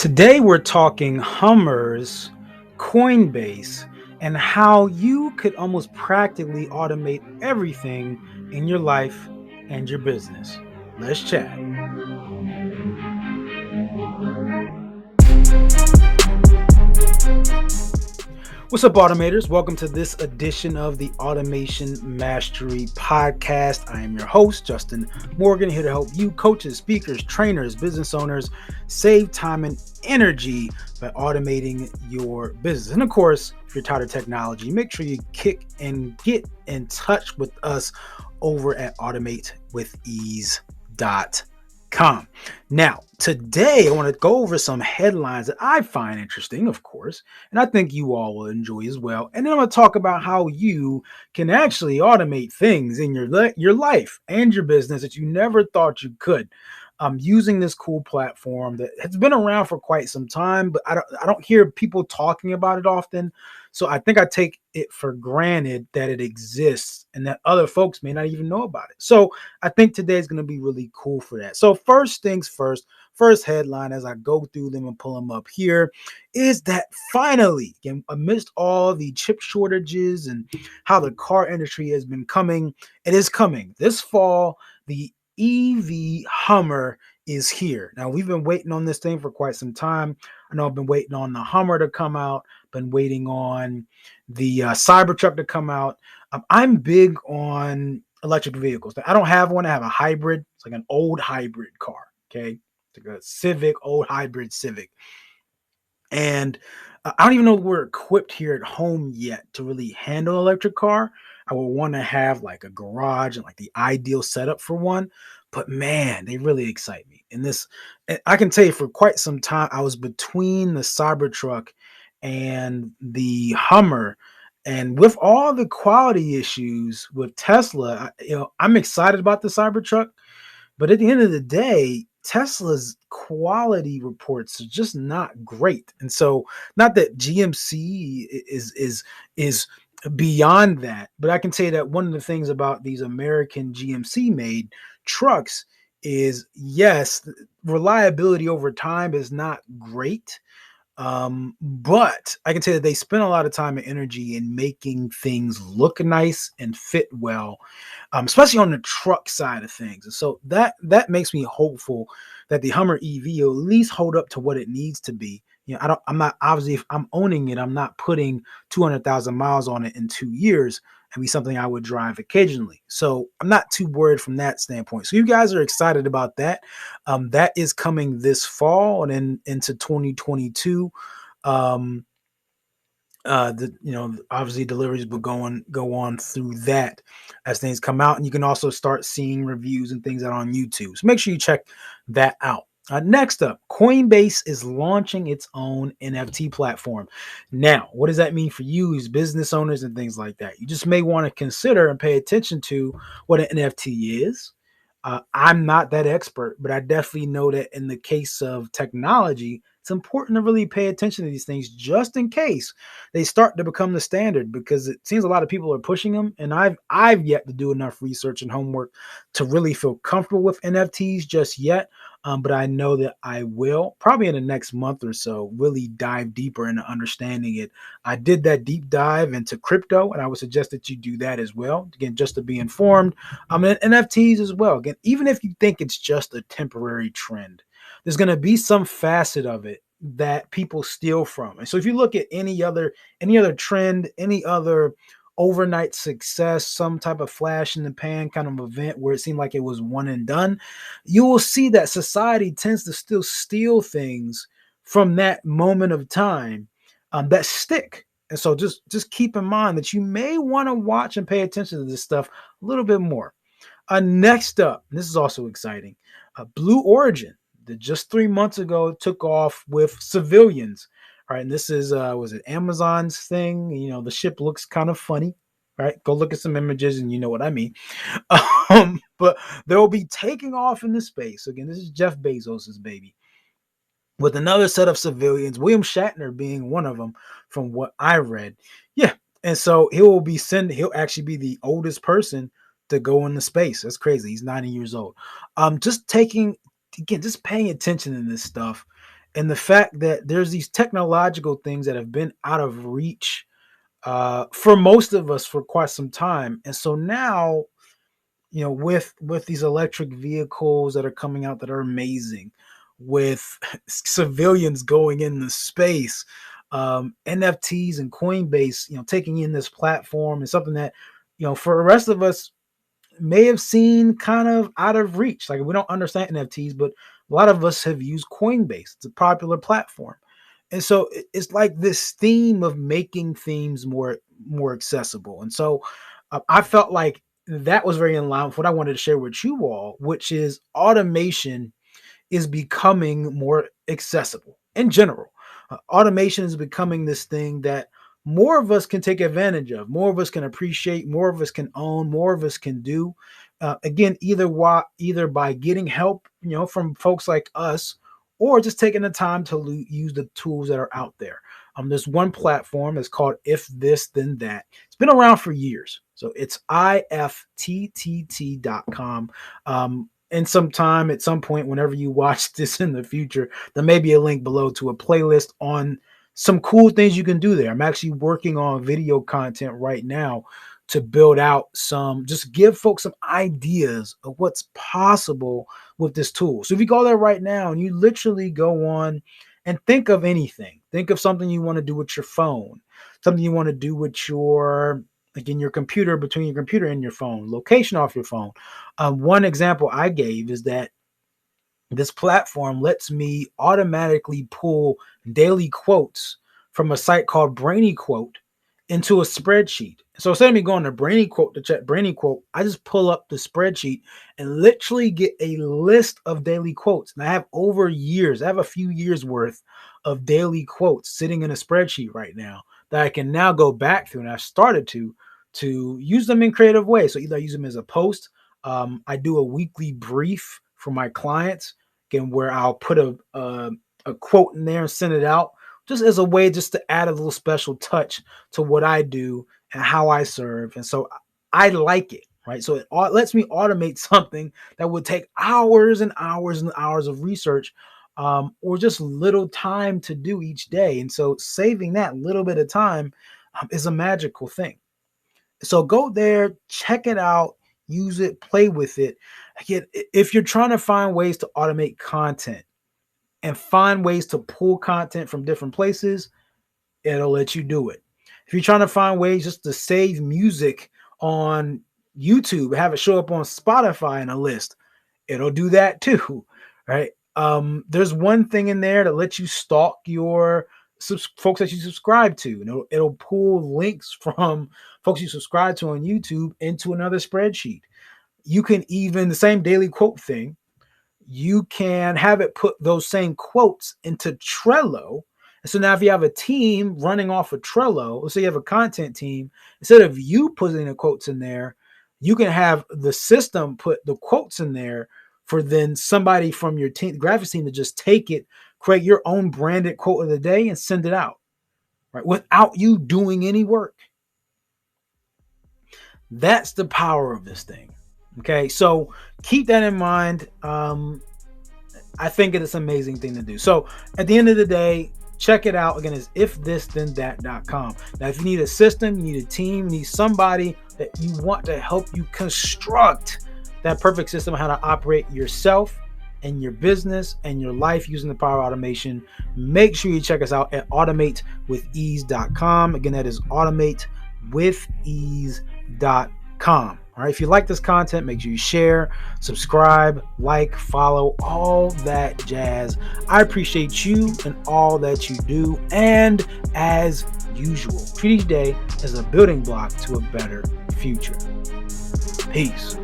Today we're talking Hummers, Coinbase, and how you could almost practically automate everything in your life and your business. Let's chat. What's up, automators? Welcome to this edition of the Automation Mastery Podcast. I am your host, Justin Morgan, here to help you coaches, speakers, trainers, business owners save time and energy by automating your business. And of course, if you're tired of technology, make sure you kick and get in touch with us over at automatewithease.com. Now, today I want to go over some headlines that I find interesting, of course, and I think you all will enjoy as well. And then I'm going to talk about how you can actually automate things in your life and your business that you never thought you could. Using this cool platform that has been around for quite some time, but I don't hear people talking about it often. So I think I take it for granted that it exists and that other folks may not even know about it. So I think today is going to be really cool for that. So first things first headline as I go through them and pull them up here is that finally, again, amidst all the chip shortages and how the car industry has been coming, it is coming this fall. The EV Hummer is here. Now, we've been waiting on this thing for quite some time. I know I've been waiting on the Hummer to come out, been waiting on the Cybertruck to come out. I'm big on electric vehicles. I don't have one. I have a hybrid. It's like an old hybrid car. Okay. It's like a Civic, old hybrid Civic. And I don't even know if we're equipped here at home yet to really handle an electric car. I would want to have like a garage and like the ideal setup for one. But man, they really excite me. And this, I can tell you for quite some time, I was between the Cybertruck and the Hummer. And with all the quality issues with Tesla, I'm excited about the Cybertruck. But at the end of the day, Tesla's quality reports are just not great. And so not that GMC is beyond that, but I can say that one of the things about these American GMC made trucks is yes, reliability over time is not great. But I can tell you that they spend a lot of time and energy in making things look nice and fit well, especially on the truck side of things. And so that makes me hopeful that the Hummer EV will at least hold up to what it needs to be. I'm not obviously if I'm owning it, I'm not putting 200,000 miles on it in 2 years. And be something I would drive occasionally. So I'm not too worried from that standpoint. So you guys are excited about that. That is coming this fall and then into 2022. Um, obviously deliveries will go on through that as things come out, and you can also start seeing reviews and things out on YouTube. So make sure you check that out. Next up, Coinbase is launching its own NFT platform. Now, what does that mean for you as business owners and things like that? You just may want to consider and pay attention to what an NFT is. I'm not that expert, but I definitely know that in the case of technology, it's important to really pay attention to these things just in case they start to become the standard, because it seems a lot of people are pushing them, and I've yet to do enough research and homework to really feel comfortable with NFTs just yet. But I know that I will probably in the next month or so really dive deeper into understanding it. I did that deep dive into crypto, and I would suggest that you do that as well. Again, just to be informed. And NFTs as well. Again, even if you think it's just a temporary trend, there's going to be some facet of it that people steal from. And so if you look at any other trend, any other overnight success, some type of flash in the pan kind of event where it seemed like it was one and done, you will see that society tends to still steal things from that moment of time that stick. And so just keep in mind that you may want to watch and pay attention to this stuff a little bit more. Next up, this is also exciting. Blue Origin, that just 3 months ago took off with civilians. All right, and this is was it Amazon's thing? The ship looks kind of funny. All right, go look at some images and you know what I mean. But they'll be taking off into space. Again, this is Jeff Bezos's baby, with another set of civilians, William Shatner being one of them, from what I read. Yeah, and so he'll actually be the oldest person to go into space. That's crazy. He's 90 years old. Just paying attention to this stuff And the fact that there's these technological things that have been out of reach for most of us for quite some time. And so now, with these electric vehicles that are coming out that are amazing, with civilians going into space, NFTs and Coinbase, taking in this platform is something that, for the rest of us may have seemed kind of out of reach. Like, we don't understand NFTs, but a lot of us have used Coinbase. It's a popular platform. And so it's like this theme of making themes more accessible. And so I felt like that was very in line with what I wanted to share with you all, which is automation is becoming more accessible in general. Automation is becoming this thing that more of us can take advantage of, more of us can appreciate, more of us can own, more of us can do. Again, either by getting help, from folks like us, or just taking the time to use the tools that are out there. There's one platform that's called If This Then That. It's been around for years, so it's ifttt.com. And sometime at some point, whenever you watch this in the future, there may be a link below to a playlist on some cool things you can do there. I'm actually working on video content right now to build out just give folks some ideas of what's possible with this tool. So if you go there right now and you literally go on and think of anything, think of something you want to do with your phone, something you want to do with your computer, between your computer and your phone, location off your phone. One example I gave is that this platform lets me automatically pull daily quotes from a site called Brainy Quote into a spreadsheet. So instead of me going to Brainy Quote to check Brainy Quote, I just pull up the spreadsheet and literally get a list of daily quotes. And I have a few years worth of daily quotes sitting in a spreadsheet right now that I can now go back through. And I've started to use them in creative ways. So either I use them as a post. I do a weekly brief for my clients, again, where I'll put a quote in there and send it out just as a way just to add a little special touch to what I do and how I serve. And so I like it, right? So it lets me automate something that would take hours and hours and hours of research, or just little time to do each day. And so saving that little bit of time is a magical thing. So go there, check it out, use it, play with it. Again, if you're trying to find ways to automate content and find ways to pull content from different places, it'll let you do it. If you're trying to find ways just to save music on YouTube, have it show up on Spotify in a list, it'll do that too, right? There's one thing in there that lets you stalk your folks that you subscribe to. It'll pull links from folks you subscribe to on YouTube into another spreadsheet. You can even, the same daily quote thing, you can have it put those same quotes into Trello. And so now if you have a team running off of Trello, let's say you have a content team, instead of you putting the quotes in there, you can have the system put the quotes in there for then somebody from your team, graphics team, to just take it, create your own branded quote of the day and send it out, right? Without you doing any work. That's the power of this thing. Okay, so keep that in mind. I think it's an amazing thing to do. So at the end of the day, check it out. Again, it's ifthisthenThat.com. Now, if you need a system, you need a team, you need somebody that you want to help you construct that perfect system, how to operate yourself and your business and your life using the power of automation, make sure you check us out at automatewithease.com. Again, that is automatewithease.com. All right, if you like this content, make sure you share, subscribe, like, follow, all that jazz. I appreciate you and all that you do. And as usual, treat each day as a building block to a better future. Peace.